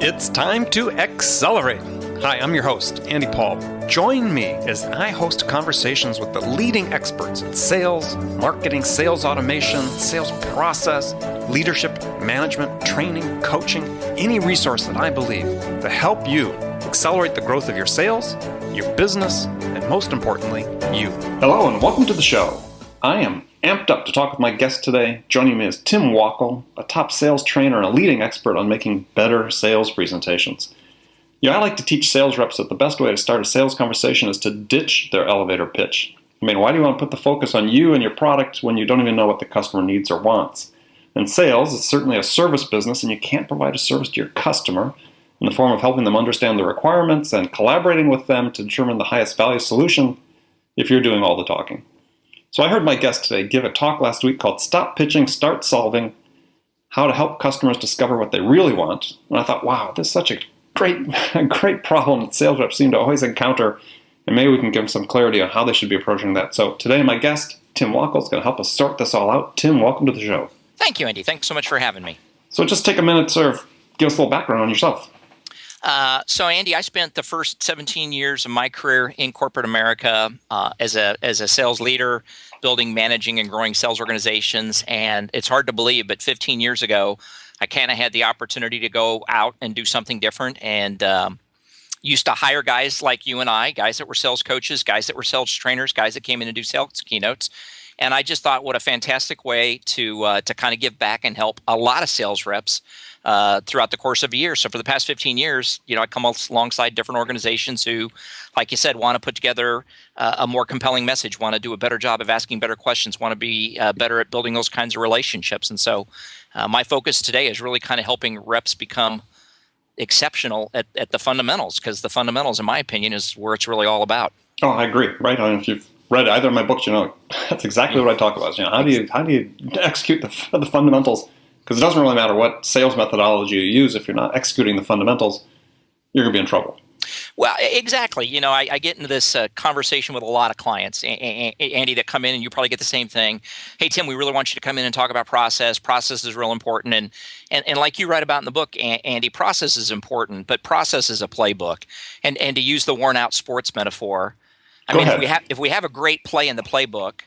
It's time to accelerate. Hi, I'm your host, Andy Paul. Join me as I host conversations with the leading experts in sales, marketing, sales automation, sales process, leadership, management, training, coaching, any resource that I believe to help you accelerate the growth of your sales, your business, and most importantly, you. Hello and welcome to the show. I am amped up to talk with my guest today. Joining me is Tim Wackel, a top sales trainer and a leading expert on making better sales presentations. I like to teach sales reps that the best way to start a sales conversation is to ditch their elevator pitch. Why do you want to put the focus on you and your product when you don't even know what the customer needs or wants? And sales is certainly a service business, and you can't provide a service to your customer in the form of helping them understand the requirements and collaborating with them to determine the highest value solution if you're doing all the talking. So I heard my guest today give a talk last week called Stop Pitching, Start Solving, How to Help Customers Discover What They Really Want. And I thought, wow, this is such a great problem that sales reps seem to always encounter, and maybe we can give them some clarity on how they should be approaching that. So today my guest, Tim Wackel, is going to help us sort this all out. Tim, welcome to the show. Thank you, Andy. Thanks so much for having me. So just take a minute to sort of give us a little background on yourself. So, Andy, I spent the first 17 years of my career in corporate America as a sales leader, building, managing, and growing sales organizations. And it's hard to believe, but 15 years ago, I kind of had the opportunity to go out and do something different, and used to hire guys like you and I, guys that were sales coaches, guys that were sales trainers, guys that came in and do sales keynotes. And I just thought, what a fantastic way to kind of give back and help a lot of sales reps throughout the course of a year. So for the past 15 years, I come alongside different organizations who, like you said, want to put together a more compelling message, want to do a better job of asking better questions, want to be better at building those kinds of relationships. And so my focus today is really kind of helping reps become exceptional at the fundamentals, because the fundamentals, in my opinion, is where it's really all about. Oh, I agree. Right. I mean, if you've read either of my books, that's exactly what I talk about. How do you execute the fundamentals? Because it doesn't really matter what sales methodology you use. If you're not executing the fundamentals, you're going to be in trouble. Well, exactly. I get into this conversation with a lot of clients, Andy, that come in, and you probably get the same thing. Hey, Tim, we really want you to come in and talk about process. Process is real important. And like you write about in the book, Andy, process is important, but process is a playbook. And to use the worn-out sports metaphor, if we have a great play in the playbook,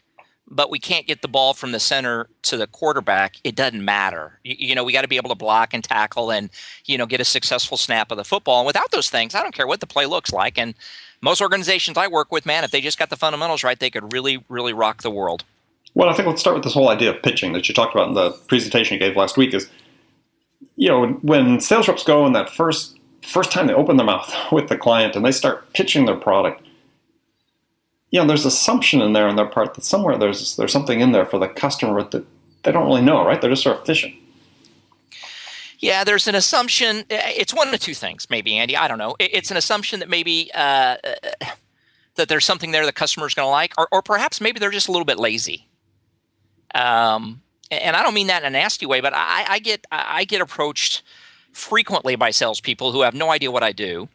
but we can't get the ball from the center to the quarterback, it doesn't matter. We got to be able to block and tackle and, get a successful snap of the football. And without those things, I don't care what the play looks like. And most organizations I work with, man, if they just got the fundamentals right, they could really, really rock the world. Well, I think let's start with this whole idea of pitching that you talked about in the presentation you gave last week is, when sales reps go in that first time they open their mouth with the client and they start pitching their product, there's assumption in there on their part that somewhere there's something in there for the customer that they don't really know, right? They're just sort of fishing. Yeah, there's an assumption. It's one of two things, maybe, Andy. I don't know. It's an assumption that maybe that there's something there the customer's going to like, or perhaps maybe they're just a little bit lazy. And I don't mean that in a nasty way, but I get approached frequently by salespeople who have no idea what I do.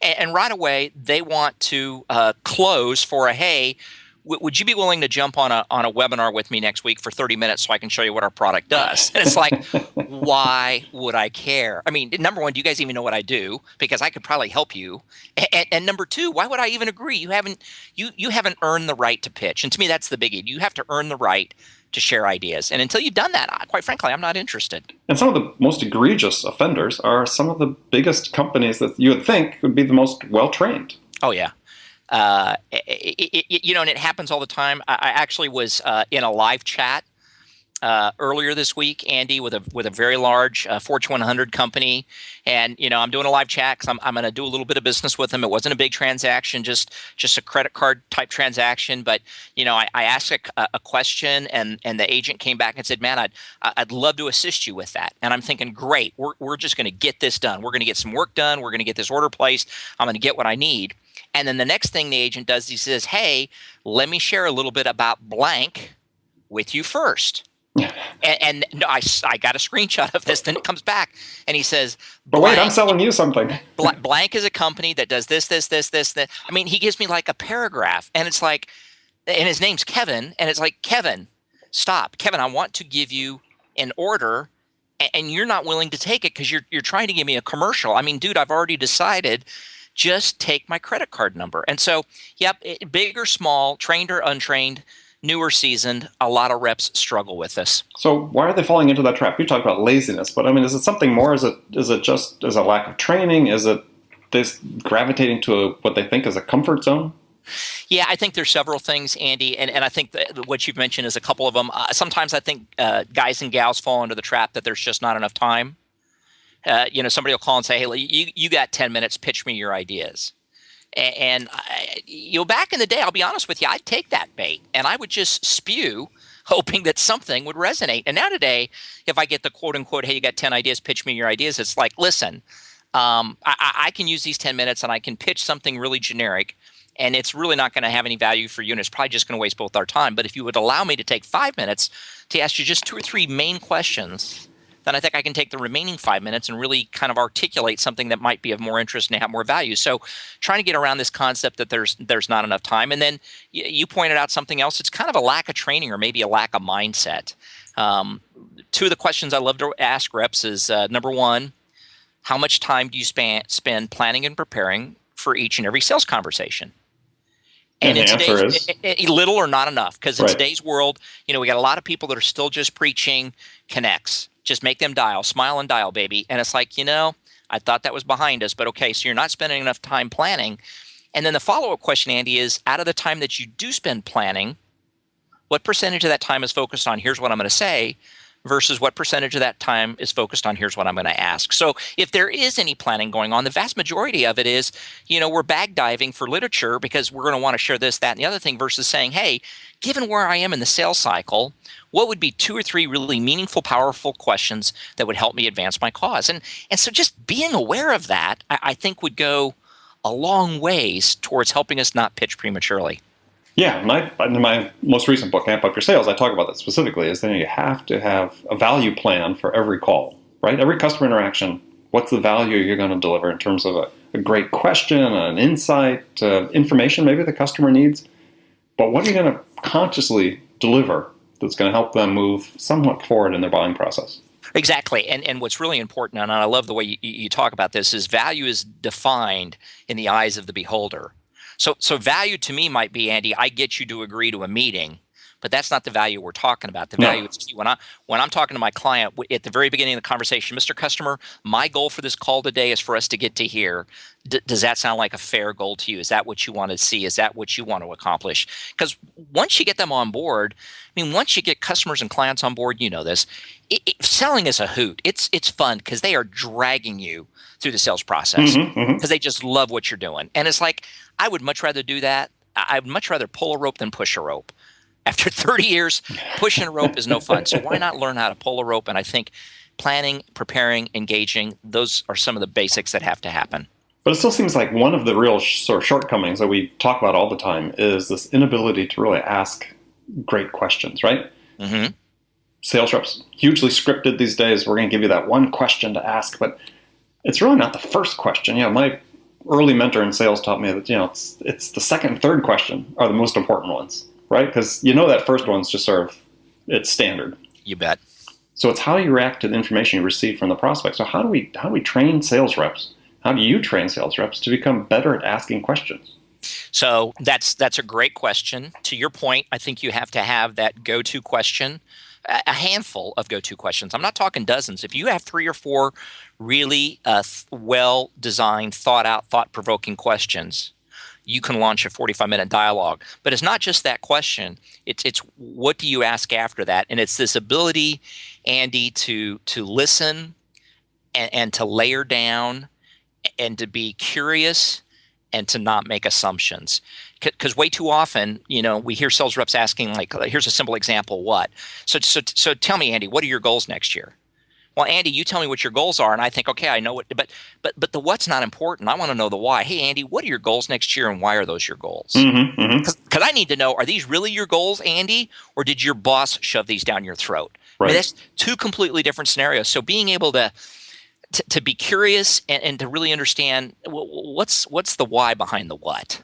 And right away, they want to close for a, hey, would you be willing to jump on a webinar with me next week for 30 minutes so I can show you what our product does? And it's like, why would I care? I mean, number one, do you guys even know what I do? Because I could probably help you. And number two, why would I even agree? You haven't earned the right to pitch. And to me, that's the biggie. You have to earn the right to share ideas. And until you've done that, quite frankly, I'm not interested. And some of the most egregious offenders are some of the biggest companies that you would think would be the most well-trained. Oh, yeah. And it happens all the time. I actually was in a live chat earlier this week, Andy, with a very large Fortune 100 company, and I'm doing a live chat because I'm going to do a little bit of business with them. It wasn't a big transaction, just a credit card type transaction, but I asked a question, and the agent came back and said, "Man, I'd love to assist you with that." And I'm thinking, great, we're just going to get this done. We're going to get some work done. We're going to get this order placed. I'm going to get what I need. And then the next thing the agent does, he says, "Hey, let me share a little bit about blank with you first." And no, I got a screenshot of this. Then it comes back and he says, "But wait, I'm selling you something." Blank is a company that does this. I mean, he gives me like a paragraph, and it's like, and his name's Kevin, and it's like, Kevin, stop. Kevin, I want to give you an order and you're not willing to take it because you're trying to give me a commercial. I mean, dude, I've already decided. Just take my credit card number. And so, yep, big or small, trained or untrained, new or seasoned, a lot of reps struggle with this. So why are they falling into that trap? You talk about laziness, but I mean, is it something more? Is it just as a lack of training? Is it this gravitating to what they think is a comfort zone? Yeah, I think there's several things, Andy, and I think that what you've mentioned is a couple of them. Sometimes I think guys and gals fall into the trap that there's just not enough time. Somebody will call and say, hey, you got 10 minutes, pitch me your ideas. And back in the day, I'll be honest with you, I'd take that bait and I would just spew, hoping that something would resonate. And now today, if I get the quote unquote, hey, you got 10 ideas, pitch me your ideas, it's like, listen, I can use these 10 minutes and I can pitch something really generic. And it's really not going to have any value for you, and it's probably just going to waste both our time. But if you would allow me to take 5 minutes to ask you just 2 or 3 main questions, then I think I can take the remaining 5 minutes and really kind of articulate something that might be of more interest and have more value. So trying to get around this concept that there's not enough time. And then you pointed out something else. It's kind of a lack of training or maybe a lack of mindset. 2 of the questions I love to ask reps is, number one, how much time do you spend planning and preparing for each and every sales conversation? And the answer is little or not enough, because in Right. today's world, we got a lot of people that are still just preaching connects. Just make them dial, smile and dial, baby. And it's like, I thought that was behind us, but okay, so you're not spending enough time planning. And then the follow-up question, Andy, is out of the time that you do spend planning, what percentage of that time is focused on here's what I'm going to say versus what percentage of that time is focused on here's what I'm going to ask. So if there is any planning going on, the vast majority of it is, we're bag diving for literature because we're going to want to share this, that, and the other thing versus saying, hey, given where I am in the sales cycle, what would be 2 or 3 really meaningful, powerful questions that would help me advance my cause? And so just being aware of that, I think would go a long ways towards helping us not pitch prematurely. Yeah, in my most recent book, Amp Up Your Sales, I talk about that specifically, is that you have to have a value plan for every call, right? Every customer interaction, what's the value you're going to deliver in terms of a great question, an insight, information maybe the customer needs, but what are you going to consciously deliver that's going to help them move somewhat forward in their buying process? Exactly. And what's really important, and I love the way you talk about this, is value is defined in the eyes of the beholder. So value to me might be, Andy, I get you to agree to a meeting, but that's not the value we're talking about. The value is when I'm talking to my client at the very beginning of the conversation, Mr. Customer, my goal for this call today is for us to get to here. Does that sound like a fair goal to you? Is that what you want to see? Is that what you want to accomplish? Because once you get them on board, once you get customers and clients on board, this, selling is a hoot. It's fun because they are dragging you through the sales process because they just love what you're doing. And it's like, I would much rather do that. I'd much rather pull a rope than push a rope. After 30 years, pushing a rope is no fun. So why not learn how to pull a rope? And I think planning, preparing, engaging, those are some of the basics that have to happen. But it still seems like one of the real sort of shortcomings that we talk about all the time is this inability to really ask great questions, right? Mm-hmm. Sales reps, hugely scripted these days. We're going to give you that one question to ask, but it's really not the first question. My early mentor in sales taught me that, it's the second and third question are the most important ones, right? Because that first one's just sort of, it's standard. You bet. So it's how you react to the information you receive from the prospect. So how do we train sales reps? How do you train sales reps to become better at asking questions? So that's a great question. To your point, I think you have to have that go-to question, a handful of go-to questions. I'm not talking dozens. If you have 3 or 4 really well-designed, thought-out, thought-provoking questions, you can launch a 45-minute dialogue. But it's not just that question. It's what do you ask after that? And it's this ability, Andy, to listen and to layer down and to be curious and to not make assumptions. Because way too often, we hear sales reps asking, like, here's a simple example, what? So tell me, Andy, what are your goals next year? Well, Andy, you tell me what your goals are, and I think, okay, I know what, but the what's not important. I want to know the why. Hey, Andy, what are your goals next year, and why are those your goals? Because I need to know, are these really your goals, Andy, or did your boss shove these down your throat? Right. That's 2 completely different scenarios. So being able to be curious and to really understand what's the why behind the what.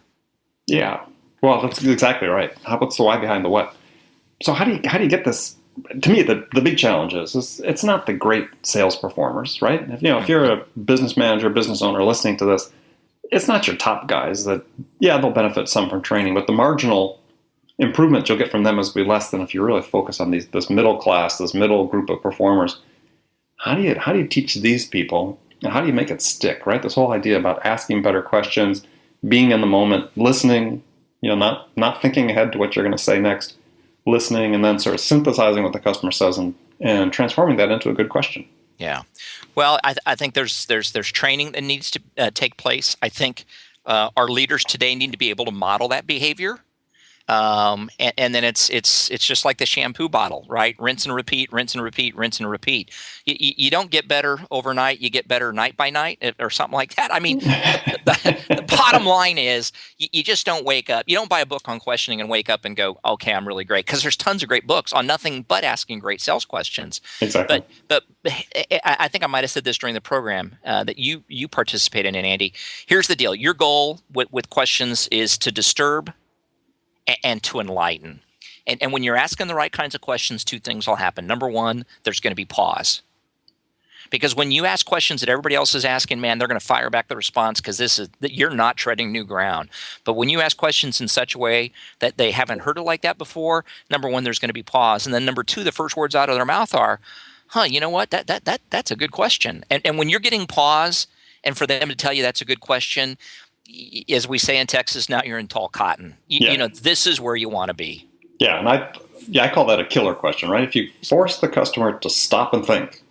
Yeah, well, that's exactly right. What's the why behind the what? So how do you get this to me, the big challenge is it's not the great sales performers, right? If you're a business manager, business owner listening to this, it's not your top guys that, yeah, they'll benefit some from training, but the marginal improvement you'll get from them is be less than if you really focus on this middle class, this middle group of performers. How do you teach these people, and how do you make it stick, right? This whole idea about asking better questions, being in the moment, listening, not thinking ahead to what you're going to say next, listening, and then sort of synthesizing what the customer says and transforming that into a good question. Yeah. Well, I think there's training that needs to take place. I think our leaders today need to be able to model that behavior. And then it's just like the shampoo bottle, right? Rinse and repeat, rinse and repeat, rinse and repeat. You don't get better overnight. You get better night by night or something like that. I mean, the bottom line is you just don't wake up. You don't buy a book on questioning and wake up and go, okay, I'm really great. Because there's tons of great books on nothing but asking great sales questions. Exactly. But I think I might have said this during the program that you participated in, Andy. Here's the deal. Your goal with questions is to disturb and to enlighten. And when you're asking the right kinds of questions, two things will happen. Number one, there's going to be pause. Because when you ask questions that everybody else is asking, man, they're going to fire back the response because you're not treading new ground. But when you ask questions in such a way that they haven't heard it like that before, number one, there's going to be pause. And then number two, the first words out of their mouth are, you know what, that's a good question. And when you're getting pause, and for them to tell you that's a good question, as we say in Texas, now you're in tall cotton. This is where you want to be. Yeah, and I call that a killer question, right? If you force the customer to stop and think,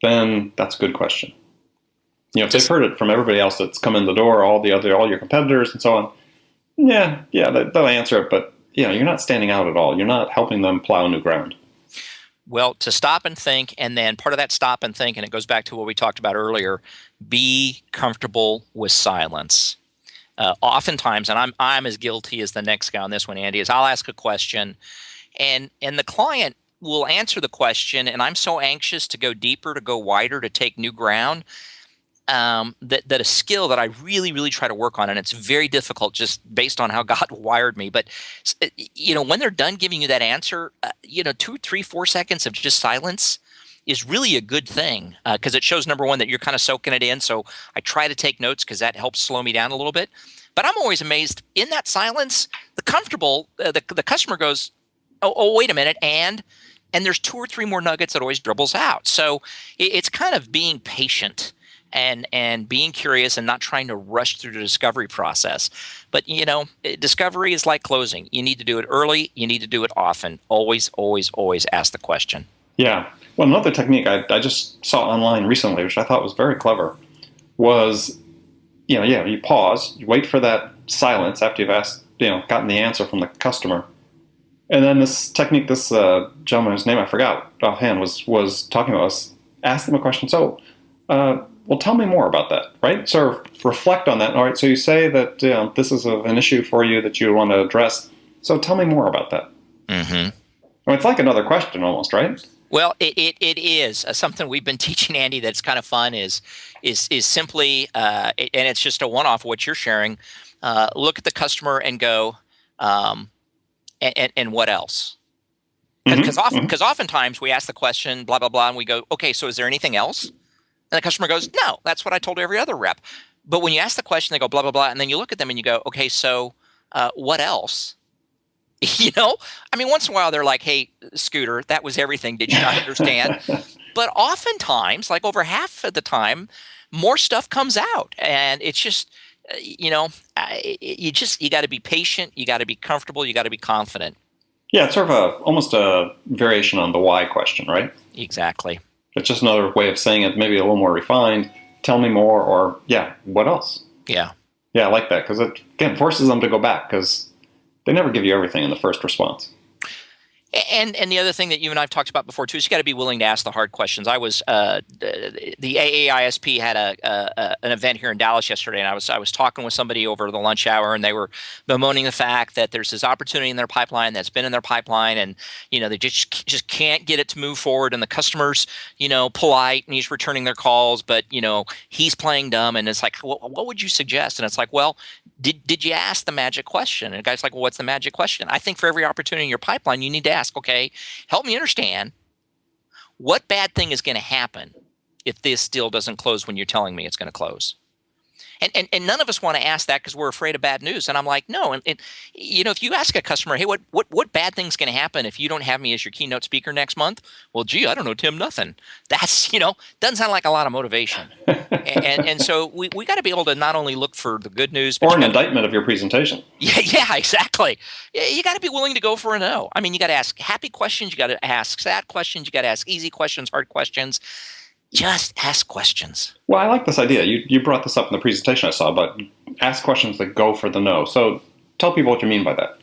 then that's a good question. If they've heard it from everybody else that's come in the door, all your competitors and so on, they'll answer it, but you're not standing out at all. You're not helping them plow new ground. Well, to stop and think, and then part of that stop and think, and it goes back to what we talked about earlier, be comfortable with silence. Oftentimes, and I'm as guilty as the next guy on this one, Andy, is I'll ask a question, and the client will answer the question, and I'm so anxious to go deeper, to go wider, to take new ground, that a skill that I really, really try to work on, and it's very difficult just based on how God wired me. But when they're done giving you that answer, 2, 3, 4 seconds of just silence is really a good thing because it shows, number one, that you're kind of soaking it in. So I try to take notes because that helps slow me down a little bit. But I'm always amazed in that silence. The customer goes, oh, wait a minute, and there's 2 or 3 more nuggets that always dribbles out. So it's kind of being patient and being curious and not trying to rush through the discovery process. But, discovery is like closing. You need to do it early. You need to do it often. Always, always, always ask the question. Yeah. Well, another technique I just saw online recently, which I thought was very clever, was, you pause, you wait for that silence after you've asked, gotten the answer from the customer. And then this technique, this gentleman whose name I forgot offhand was talking about us, ask them a question. So, well, tell me more about that, right? Sort of reflect on that. All right, so you say that this is an issue for you that you want to address. So tell me more about that. Mm-hmm. It's like another question almost, right? Well, it is something we've been teaching, Andy. That's kind of fun. Is simply, and it's just a one-off. What you're sharing. Look at the customer and go, and what else? Because oftentimes we ask the question, blah blah blah, and we go, okay, so is there anything else? And the customer goes, no, that's what I told every other rep. But when you ask the question, they go blah blah blah, and then you look at them and you go, okay, so what else? Once in a while they're like, hey, Scooter, that was everything. Did you not understand? But oftentimes, like over half of the time, more stuff comes out. And it's just, you got to be patient. You got to be comfortable. You got to be confident. Yeah, it's sort of almost a variation on the why question, right? Exactly. It's just another way of saying it, maybe a little more refined. Tell me more, or, what else? Yeah. Yeah, I like that because it, again, forces them to go back because they never give you everything in the first response. And the other thing that you and I have talked about before too is you got to be willing to ask the hard questions. I was the AAISP had an event here in Dallas yesterday, and I was talking with somebody over the lunch hour, and they were bemoaning the fact that there's this opportunity in their pipeline that's been in their pipeline, and they just can't get it to move forward. And the customer's polite, and he's returning their calls, but he's playing dumb, and it's like, what would you suggest? And it's like, well, did you ask the magic question? And the guy's like, well, what's the magic question? I think for every opportunity in your pipeline, you need to ask, okay, help me understand what bad thing is going to happen if this deal doesn't close when you're telling me it's going to close. And none of us want to ask that because we're afraid of bad news. And I'm like, no. And if you ask a customer, hey, what bad thing's going to happen if you don't have me as your keynote speaker next month? Well, gee, I don't know, Tim, nothing. That's, doesn't sound like a lot of motivation. and so we got to be able to not only look for the good news, but or an indictment of your presentation. Yeah, exactly. You got to be willing to go for a no. I mean, you got to ask happy questions. You got to ask sad questions. You got to ask easy questions, hard questions. Just ask questions. Well, I like this idea. You brought this up in the presentation I saw, but ask questions that go for the no. So tell people what you mean by that.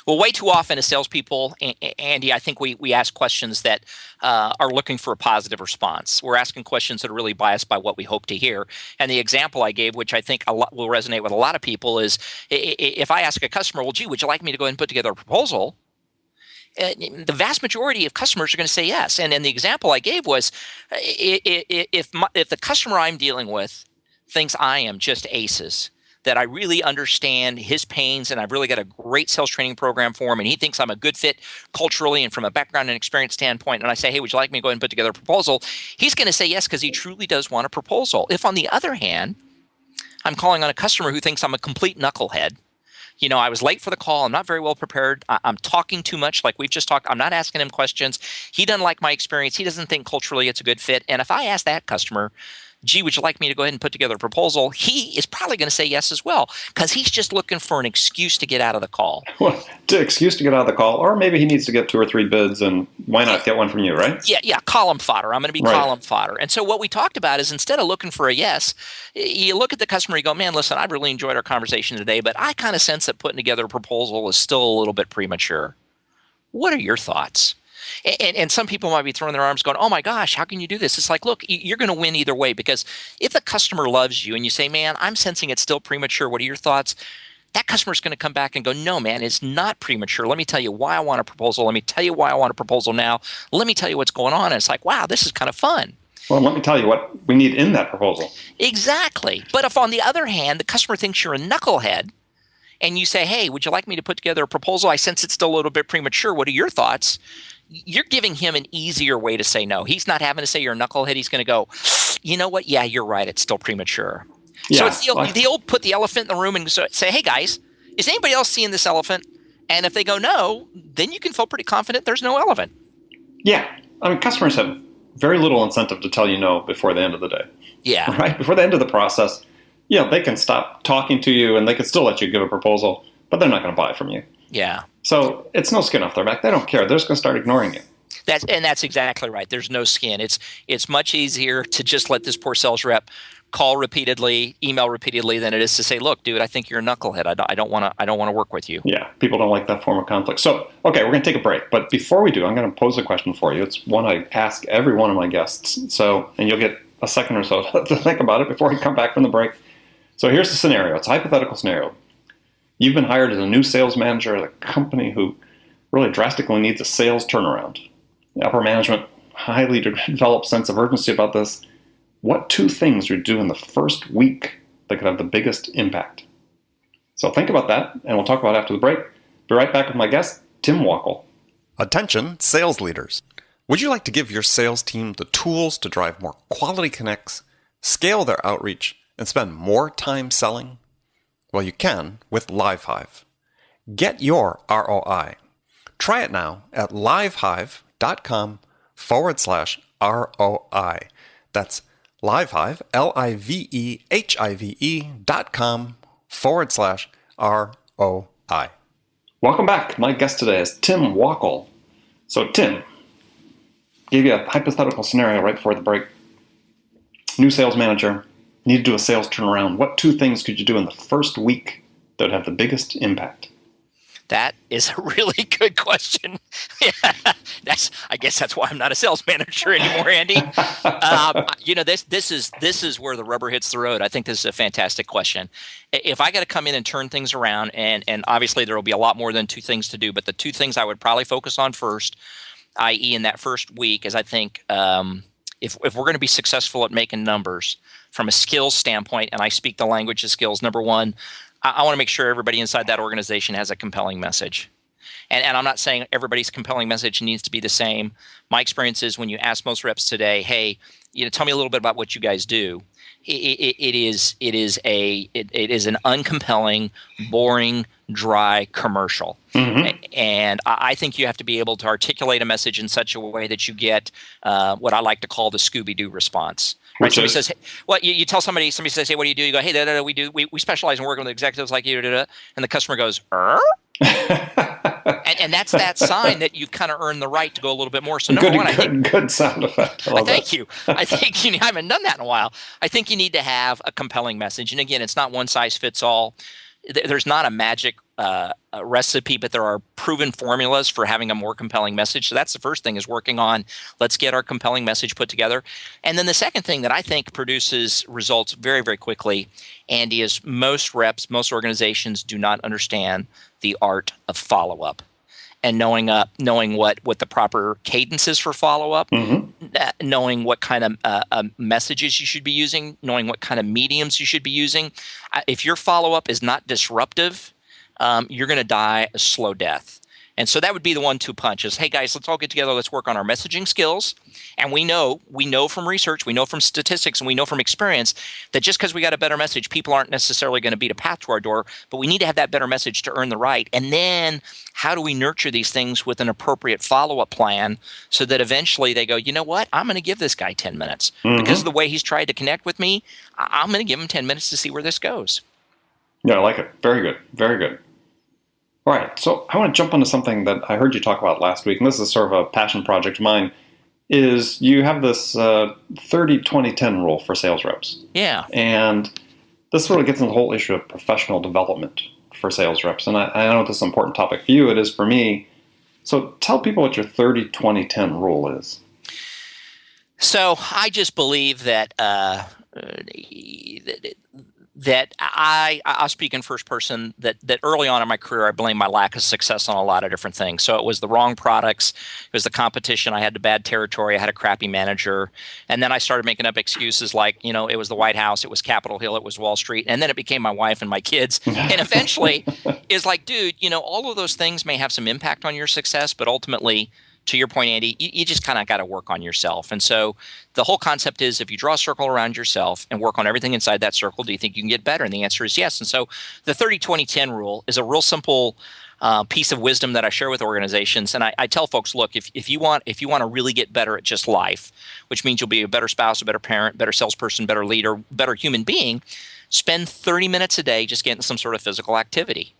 Well, way too often as salespeople, Andy, I think we ask questions that are looking for a positive response. We're asking questions that are really biased by what we hope to hear. And the example I gave, which I think will resonate with a lot of people, is if I ask a customer, well, gee, would you like me to go ahead and put together a proposal? The vast majority of customers are going to say yes. And the example I gave was if the customer I'm dealing with thinks I am just aces, that I really understand his pains and I've really got a great sales training program for him, and he thinks I'm a good fit culturally and from a background and experience standpoint, and I say, hey, would you like me to go ahead and put together a proposal? He's going to say yes because he truly does want a proposal. If, on the other hand, I'm calling on a customer who thinks I'm a complete knucklehead, I was late for the call. I'm not very well prepared. I'm talking too much, like we've just talked. I'm not asking him questions. He doesn't like my experience. He doesn't think culturally it's a good fit. And if I ask that customer, gee, would you like me to go ahead and put together a proposal? He is probably going to say yes as well because he's just looking for an excuse to get out of the call. Well, excuse to get out of the call, or maybe he needs to get 2 or 3 bids, and why not get one from you, right? Yeah, column fodder. I'm going to be column fodder. And so what we talked about is instead of looking for a yes, you look at the customer, you go, man, listen, I really enjoyed our conversation today, but I kind of sense that putting together a proposal is still a little bit premature. What are your thoughts? And some people might be throwing their arms going, oh my gosh, how can you do this? It's like, look, you're going to win either way, because if the customer loves you and you say, man, I'm sensing it's still premature, what are your thoughts? That customer's going to come back and go, no, man, it's not premature. Let me tell you why I want a proposal. Let me tell you why I want a proposal now. Let me tell you what's going on. And it's like, wow, this is kind of fun. Well, let me tell you what we need in that proposal. Exactly. But if, on the other hand, the customer thinks you're a knucklehead and you say, hey, would you like me to put together a proposal? I sense it's still a little bit premature. What are your thoughts? You're giving him an easier way to say no. He's not having to say you're a knucklehead. He's going to go, you know what? Yeah, you're right. It's still premature. Yeah, so it's the old put the elephant in the room and say, hey, guys, is anybody else seeing this elephant? And if they go no, then you can feel pretty confident there's no elephant. Yeah. I mean, customers have very little incentive to tell you no before the end of the day. Yeah. Right? Before the end of the process, they can stop talking to you and they can still let you give a proposal, but they're not going to buy from you. Yeah. So it's no skin off their back. They don't care. They're just going to start ignoring you. That's exactly right. There's no skin. It's much easier to just let this poor sales rep call repeatedly, email repeatedly, than it is to say, look, dude, I think you're a knucklehead. I don't want to work with you. Yeah, people don't like that form of conflict. So, okay, we're going to take a break. But before we do, I'm going to pose a question for you. It's one I ask every one of my guests. And you'll get a second or so to think about it before we come back from the break. So here's the scenario. It's a hypothetical scenario. You've been hired as a new sales manager at a company who really drastically needs a sales turnaround. The upper management, highly developed sense of urgency about this. What 2 things would you do in the first week that could have the biggest impact? So think about that, and we'll talk about it after the break. Be right back with my guest, Tim Wackel. Attention, sales leaders. Would you like to give your sales team the tools to drive more quality connects, scale their outreach, and spend more time selling? Well, you can with LiveHive. Get your ROI. Try it now at livehive.com/ROI. That's LiveHive, LiveHive.com/ROI. Welcome back. My guest today is Tim Wackel. So Tim, gave you a hypothetical scenario right before the break. New sales manager, need to do a sales turnaround. What 2 things could you do in the first week that would have the biggest impact? That is a really good question. I guess that's why I'm not a sales manager anymore, Andy. This is where the rubber hits the road. I think this is a fantastic question. If I got to come in and turn things around, and obviously there will be a lot more than 2 things to do, but the 2 things I would probably focus on first, i.e. in that first week, is I think if we're going to be successful at making numbers from a skills standpoint, and I speak the language of skills, number one, I want to make sure everybody inside that organization has a compelling message. And I'm not saying everybody's compelling message needs to be the same. My experience is when you ask most reps today, hey, tell me a little bit about what you guys do. It is an uncompelling, boring, dry commercial. And I think you have to be able to articulate a message in such a way that you get what I like to call the Scooby-Doo response. Right? Somebody says, hey, well, you tell somebody says, hey, what do you do? You go, hey, we specialize in working with executives like you, and the customer goes, and that's that sign that you've kind of earned the right to go a little bit more. So number one, good sound effect. Thank you. I think I haven't done that in a while. I think you need to have a compelling message. And again, it's not one size fits all. There's not a magic recipe, but there are proven formulas for having a more compelling message. So that's the first thing, is working on, let's get our compelling message put together. And then the second thing that I think produces results very, very quickly, Andy, is most reps, most organizations do not understand the art of follow-up. And knowing what the proper cadence is for follow-up, knowing what kind of messages you should be using, knowing what kind of mediums you should be using. If your follow-up is not disruptive, you're going to die a slow death. And so that would be the 1-2 punch is, hey, guys, let's all get together. Let's work on our messaging skills. And we know from research, we know from statistics, and we know from experience that just because we got a better message, people aren't necessarily going to beat a path to our door, but we need to have that better message to earn the right. And then how do we nurture these things with an appropriate follow-up plan so that eventually they go, you know what, I'm going to give this guy 10 minutes. Because of the way he's tried to connect with me, I'm going to give him 10 minutes to see where this goes. Yeah, I like it. Very good. Very good. All right, so I want to jump into something that I heard you talk about last week, and this is sort of a passion project of mine, is you have this 30-20-10 rule for sales reps. Yeah. And this sort of gets into the whole issue of professional development for sales reps. And I know this is an important topic for you. It is for me. So tell people what your 30-20-10 rule is. So I just believe that I'll speak in first person, that early on in my career, I blamed my lack of success on a lot of different things. So it was the wrong products. It was the competition. I had the bad territory. I had a crappy manager. And then I started making up excuses like, it was the White House, it was Capitol Hill, it was Wall Street. And then it became my wife and my kids. And eventually it's like, dude, all of those things may have some impact on your success, but ultimately, to your point, Andy, you just kind of got to work on yourself. And so the whole concept is, if you draw a circle around yourself and work on everything inside that circle, do you think you can get better? And the answer is yes. And so the 30-20-10 rule is a real simple piece of wisdom that I share with organizations. And I tell folks, look, if you want to really get better at just life, which means you'll be a better spouse, a better parent, better salesperson, better leader, better human being, spend 30 minutes a day just getting some sort of physical activity.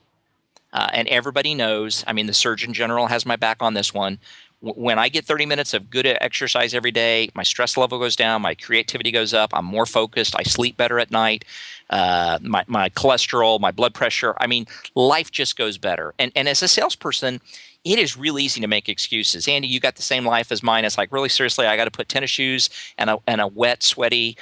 And everybody knows, the Surgeon General has my back on this one. When I get 30 minutes of good exercise every day, my stress level goes down, my creativity goes up, I'm more focused, I sleep better at night, my cholesterol, my blood pressure, life just goes better. And as a salesperson, it is real easy to make excuses. Andy, you got the same life as mine. It's like, really, seriously, I got to put tennis shoes and a wet, sweaty,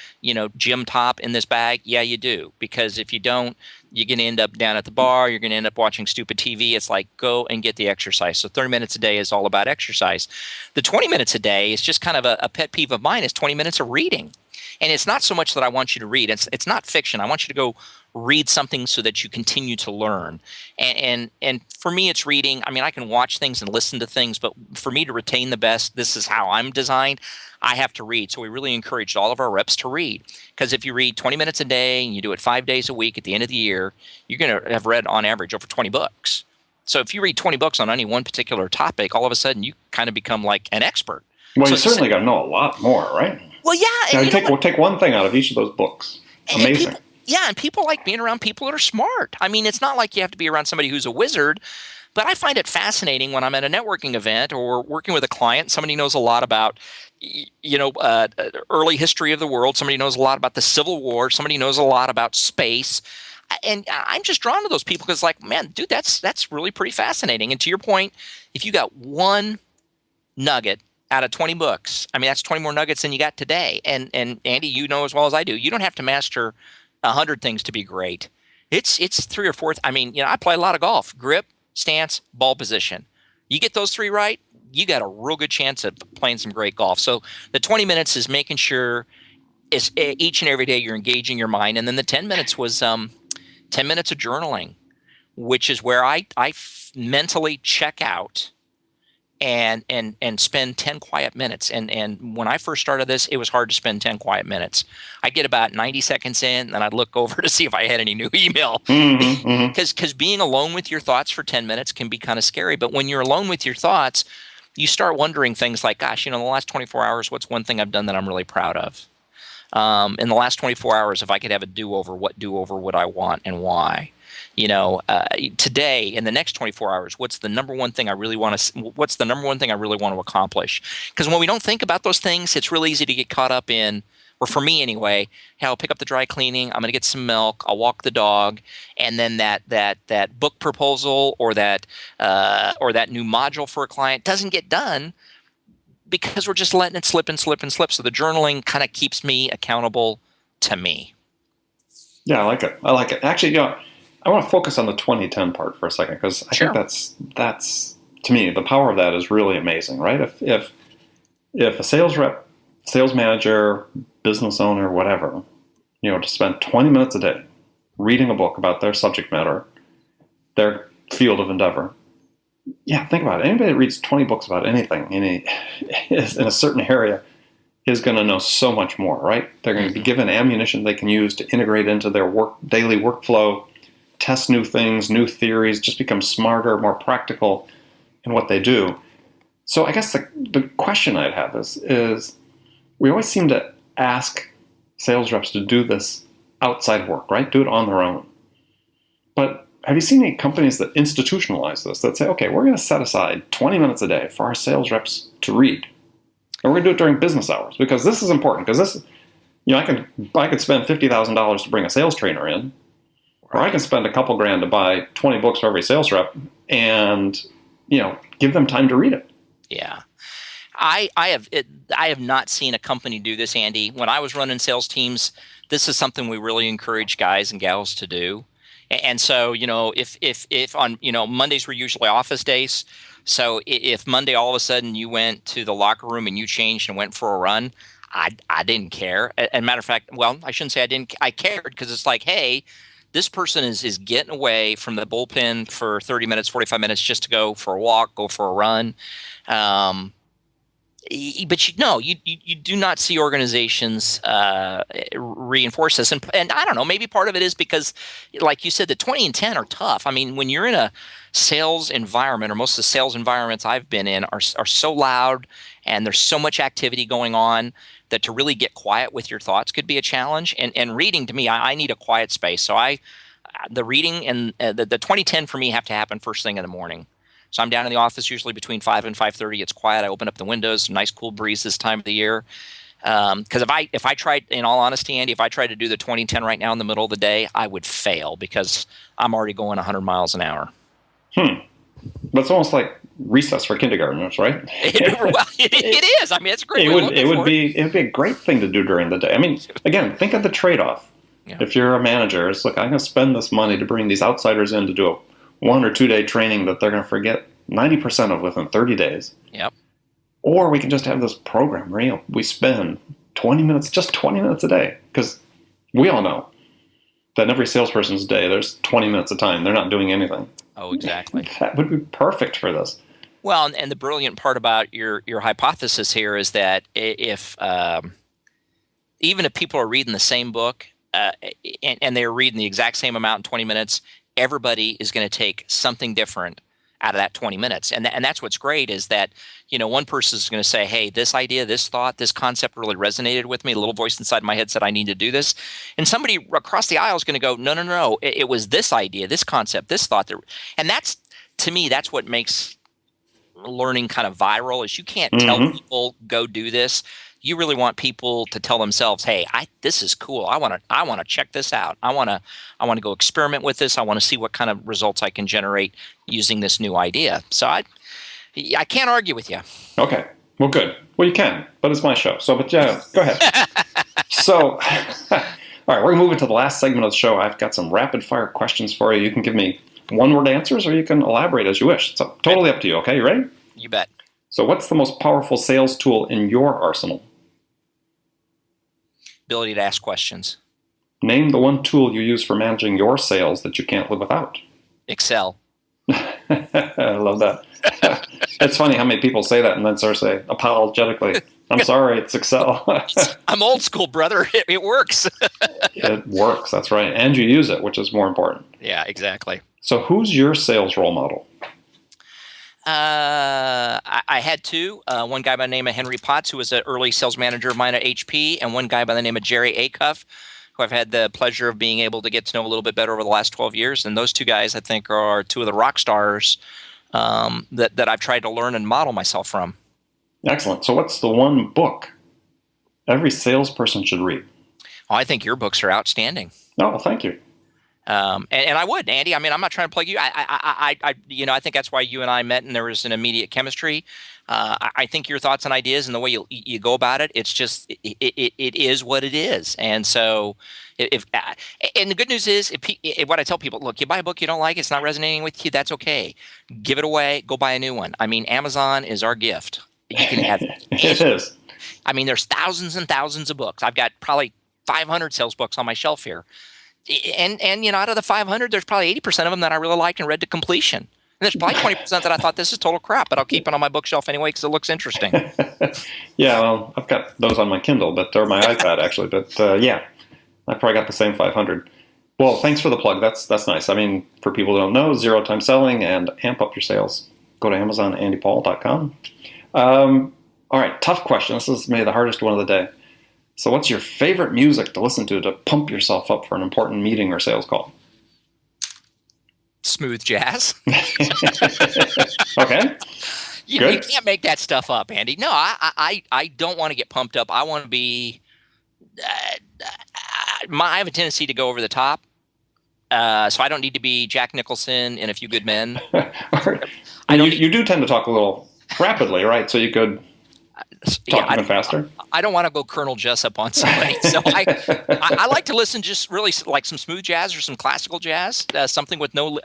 gym top in this bag? Yeah, you do. Because if you don't, you're going to end up down at the bar. You're going to end up watching stupid TV. It's like, go and get the exercise. So 30 minutes a day is all about exercise. The 20 minutes a day is just kind of a pet peeve of mine. Is 20 minutes of reading. And it's not so much that I want you to read. It's not fiction. I want you to go read something so that you continue to learn. And for me, it's reading. I can watch things and listen to things, but for me to retain the best, this is how I'm designed, I have to read. So we really encouraged all of our reps to read. Because if you read 20 minutes a day and you do it 5 days a week, at the end of the year, you're going to have read on average over 20 books. So if you read 20 books on any one particular topic, all of a sudden you kind of become like an expert. Well, so you certainly got to know a lot more, right? Well, yeah. We'll take one thing out of each of those books. Amazing. And people like being around people that are smart. It's not like you have to be around somebody who's a wizard, but I find it fascinating when I'm at a networking event or working with a client. Somebody knows a lot about, early history of the world. Somebody knows a lot about the Civil War. Somebody knows a lot about space. And I'm just drawn to those people because, like, man, dude, that's really pretty fascinating. And to your point, if you got one nugget out of 20 books, that's 20 more nuggets than you got today. And Andy, you know as well as I do, you don't have to master 100 things to be great. It's 3 or 4. I play a lot of golf: grip, stance, ball position. You get those 3 right, you got a real good chance of playing some great golf. So the 20 minutes is making sure is each and every day you're engaging your mind. And then the 10 minutes was 10 minutes of journaling. which is where I mentally check out and spend 10 quiet minutes. And when I first started this, it was hard to spend 10 quiet minutes. I'd get about 90 seconds in, and I'd look over to see if I had any new email. Because being alone with your thoughts for 10 minutes can be kind of scary. But when you're alone with your thoughts, you start wondering things like, gosh, in the last 24 hours, what's one thing I've done that I'm really proud of? In the last 24 hours, if I could have a do-over, what do-over would I want and why? Today, in the next 24 hours, what's the number one thing I really want to accomplish? Because when we don't think about those things, it's really easy to get caught up in, or for me anyway, hey, I'll pick up the dry cleaning, I'm going to get some milk, I'll walk the dog, and then that book proposal or that new module for a client doesn't get done because we're just letting it slip and slip and slip. So the journaling kind of keeps me accountable to me. Yeah, I like it. Actually, I want to focus on the 2010 part for a second, because I think that's to me, the power of that is really amazing, right? If a sales rep, sales manager, business owner, whatever, to spend 20 minutes a day reading a book about their subject matter, their field of endeavor. Yeah, think about it. Anybody that reads 20 books about anything in a certain area is going to know so much more, right? They're going to be given ammunition they can use to integrate into their daily workflow, test new things, new theories, just become smarter, more practical in what they do. So I guess the question I'd have is we always seem to ask sales reps to do this outside work, right? Do it on their own. But have you seen any companies that institutionalize this, that say, okay, we're going to set aside 20 minutes a day for our sales reps to read. And we're going to do it during business hours, because this is important. Because this, I could spend $50,000 to bring a sales trainer in, or I can spend a couple grand to buy 20 books for every sales rep and, give them time to read it. Yeah. I have not seen a company do this, Andy. When I was running sales teams, this is something we really encourage guys and gals to do. And so, if on, Mondays were usually office days. So if Monday all of a sudden you went to the locker room and you changed and went for a run, I didn't care. As a matter of fact, well, I shouldn't say I cared, because it's like, hey, this person is getting away from the bullpen for 30 minutes, 45 minutes just to go for a walk, go for a run. But you do not see organizations reinforce this. And I don't know, maybe part of it is because, like you said, the 20 and 10 are tough. I mean, when you're in a sales environment, or most of the sales environments I've been in are so loud and there's so much activity going on that to really get quiet with your thoughts could be a challenge. And reading, to me, I need a quiet space. So the reading and the 2010 for me have to happen first thing in the morning. So I'm down in the office usually between 5 and 5:30. It's quiet. I open up the windows, nice cool breeze this time of the year. Because if I tried, in all honesty, Andy, if I tried to do the 2010 right now in the middle of the day, I would fail, because I'm already going 100 miles an hour. That's almost like recess for kindergartners, right? It is. I mean, it's a great. It would be a great thing to do during the day. I mean, again, think of the trade-off. Yeah. If you're a manager, it's like, I'm going to spend this money to bring these outsiders in to do a 1 or 2 day training that they're going to forget 90% of within 30 days. Yep. Or we can just have this program where we spend 20 minutes a day, because we all know that in every salesperson's day, there's 20 minutes of time. They're not doing anything. Oh, exactly. That would be perfect for this. Well, and the brilliant part about your hypothesis here is that if even if people are reading the same book and they're reading the exact same amount in 20 minutes, everybody is going to take something different out of that 20 minutes. And that's what's great, is that, one person is going to say, hey, this idea, this thought, this concept really resonated with me. A little voice inside my head said, I need to do this. And somebody across the aisle is going to go, no. It was this idea, this concept, this thought. And that's, to me, that's what makes learning kind of viral, is you can't tell people go do this. You really want people to tell themselves, hey, this is cool. I want to check this out. I want to go experiment with this. I want to see what kind of results I can generate using this new idea. So I can't argue with you. Okay. Well, good. Well, you can, but it's my show. So, but yeah, go ahead. So, all right, we're going to move into the last segment of the show. I've got some rapid fire questions for you. You can give me one-word answers, or you can elaborate as you wish. So totally up to you. Okay, you ready? You bet. So what's the most powerful sales tool in your arsenal? Ability to ask questions. Name the one tool you use for managing your sales that you can't live without. Excel. I love that. It's funny how many people say that and then sort of say apologetically, I'm sorry, it's Excel. I'm old school, brother. It works. It works, that's right. And you use it, which is more important. Yeah, exactly. So who's your sales role model? I had two. One guy by the name of Henry Potts, who was an early sales manager of mine at HP, and one guy by the name of Jerry Acuff, who I've had the pleasure of being able to get to know a little bit better over the last 12 years. And those two guys, I think, are two of the rock stars that I've tried to learn and model myself from. Excellent. So what's the one book every salesperson should read? Oh, I think your books are outstanding. Oh, well, thank you. And I would, Andy. I mean, I'm not trying to plug you. I think that's why you and I met, and there was an immediate chemistry. I think your thoughts and ideas and the way you go about it, it's just it is what it is. And so, and the good news is, what I tell people, look, you buy a book you don't like, it's not resonating with you, that's okay. Give it away. Go buy a new one. I mean, Amazon is our gift. You can have It is. I mean, there's thousands and thousands of books. I've got probably 500 sales books on my shelf here. And out of the 500, there's probably 80% of them that I really liked and read to completion. And there's probably 20% that I thought this is total crap, but I'll keep it on my bookshelf anyway because it looks interesting. Yeah, well, I've got those on my Kindle, or my iPad actually. But yeah, I probably got the same 500. Well, thanks for the plug. That's nice. I mean, for people who don't know, Zero Time Selling and Amp Up Your Sales. Go to AmazonAndyPaul.com. All right, tough question. This is maybe the hardest one of the day. So what's your favorite music to listen to pump yourself up for an important meeting or sales call? Smooth jazz. Okay. You can't make that stuff up, Andy. No, I don't want to get pumped up. I want to be I have a tendency to go over the top. So I don't need to be Jack Nicholson in A Few Good Men. You do tend to talk a little rapidly, right? So you could talk even faster. I don't want to go Colonel Jessup on somebody. So I like to listen just really like some smooth jazz or some classical jazz, something with no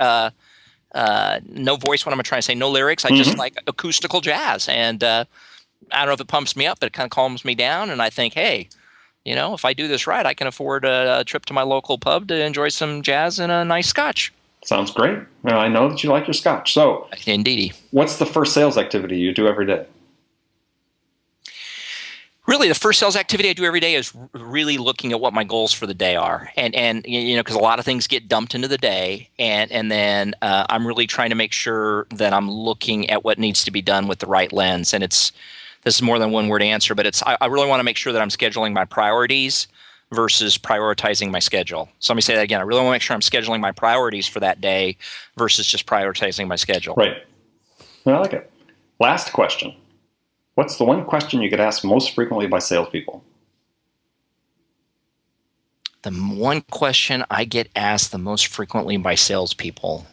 voice when I'm trying to say no lyrics. I just like acoustical jazz. And I don't know if it pumps me up, but it kind of calms me down. And I think, hey, if I do this right, I can afford a trip to my local pub to enjoy some jazz and a nice scotch. Sounds great. Well, I know that you like your scotch. So, indeedy. What's the first sales activity you do every day? Really, the first sales activity I do every day is really looking at what my goals for the day are, and because a lot of things get dumped into the day, and then I'm really trying to make sure that I'm looking at what needs to be done with the right lens. And this is more than one word answer, but I really want to make sure that I'm scheduling my priorities versus prioritizing my schedule. So let me say that again. I really want to make sure I'm scheduling my priorities for that day versus just prioritizing my schedule. Right. I like it. Last question. What's the one question you get asked most frequently by salespeople? The one question I get asked the most frequently by salespeople,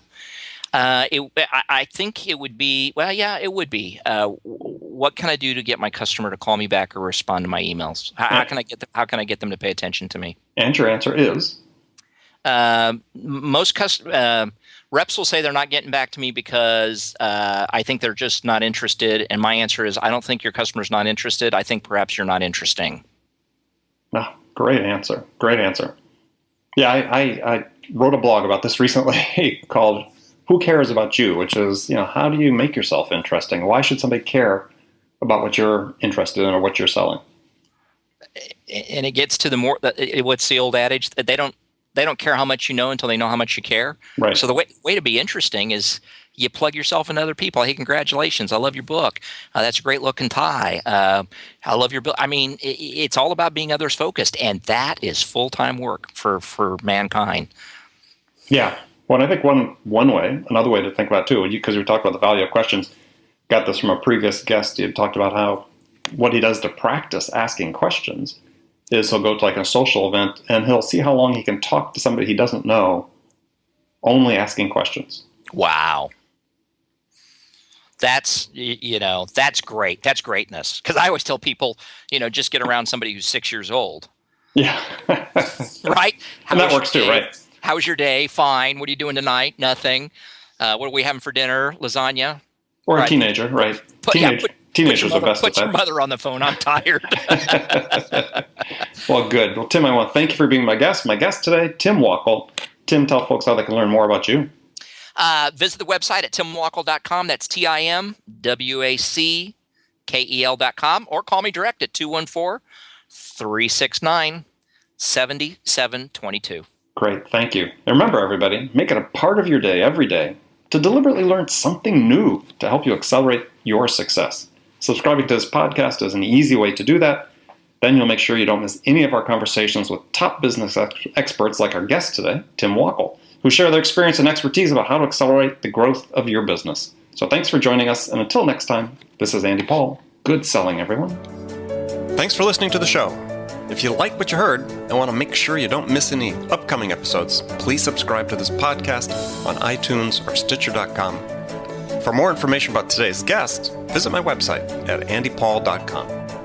I think it would be, well, yeah, it would be. What can I do to get my customer to call me back or respond to my emails? How can I get them to pay attention to me? And your answer is? Most reps will say they're not getting back to me because I think they're just not interested. And my answer is, I don't think your customer's not interested. I think perhaps you're not interesting. Oh, great answer. Great answer. Yeah, I wrote a blog about this recently called Who Cares About You? Which is, how do you make yourself interesting? Why should somebody care about what you're interested in or what you're selling? And it gets to what's the old adage that they don't care how much you know until they know how much you care. Right. So the way to be interesting is you plug yourself into other people. Hey, congratulations. I love your book. That's a great looking tie. I love your book. I mean, it's all about being others focused. And that is full-time work for mankind. Yeah. Well, I think another way to think about it too, because we talked about the value of questions, got this from a previous guest. He had talked about how what he does to practice asking questions is he'll go to like a social event and he'll see how long he can talk to somebody he doesn't know, only asking questions. Wow. That's great. That's greatness. Because I always tell people, just get around somebody who's 6 years old. Yeah. Right? And that works too, right? How's your day? Fine. What are you doing tonight? Nothing. What are we having for dinner? Lasagna? Or a teenager, right? Teenagers are best at that. Put your mother on the phone. I'm tired. Well, good. Well, Tim, I want to thank you for being my guest. My guest today, Tim Wackel. Tim, tell folks how they can learn more about you. Visit the website at timwackel.com. That's TIMWACKEL.com, or call me direct at 214-369-7722. Great, thank you. And remember, everybody, make it a part of your day every day to deliberately learn something new to help you accelerate your success. Subscribing to this podcast is an easy way to do that. Then you'll make sure you don't miss any of our conversations with top business experts like our guest today, Tim Wackel, who share their experience and expertise about how to accelerate the growth of your business. So thanks for joining us, and until next time, this is Andy Paul. Good selling, everyone. Thanks for listening to the show. If you like what you heard and want to make sure you don't miss any upcoming episodes, please subscribe to this podcast on iTunes or Stitcher.com. For more information about today's guest, visit my website at andypaul.com.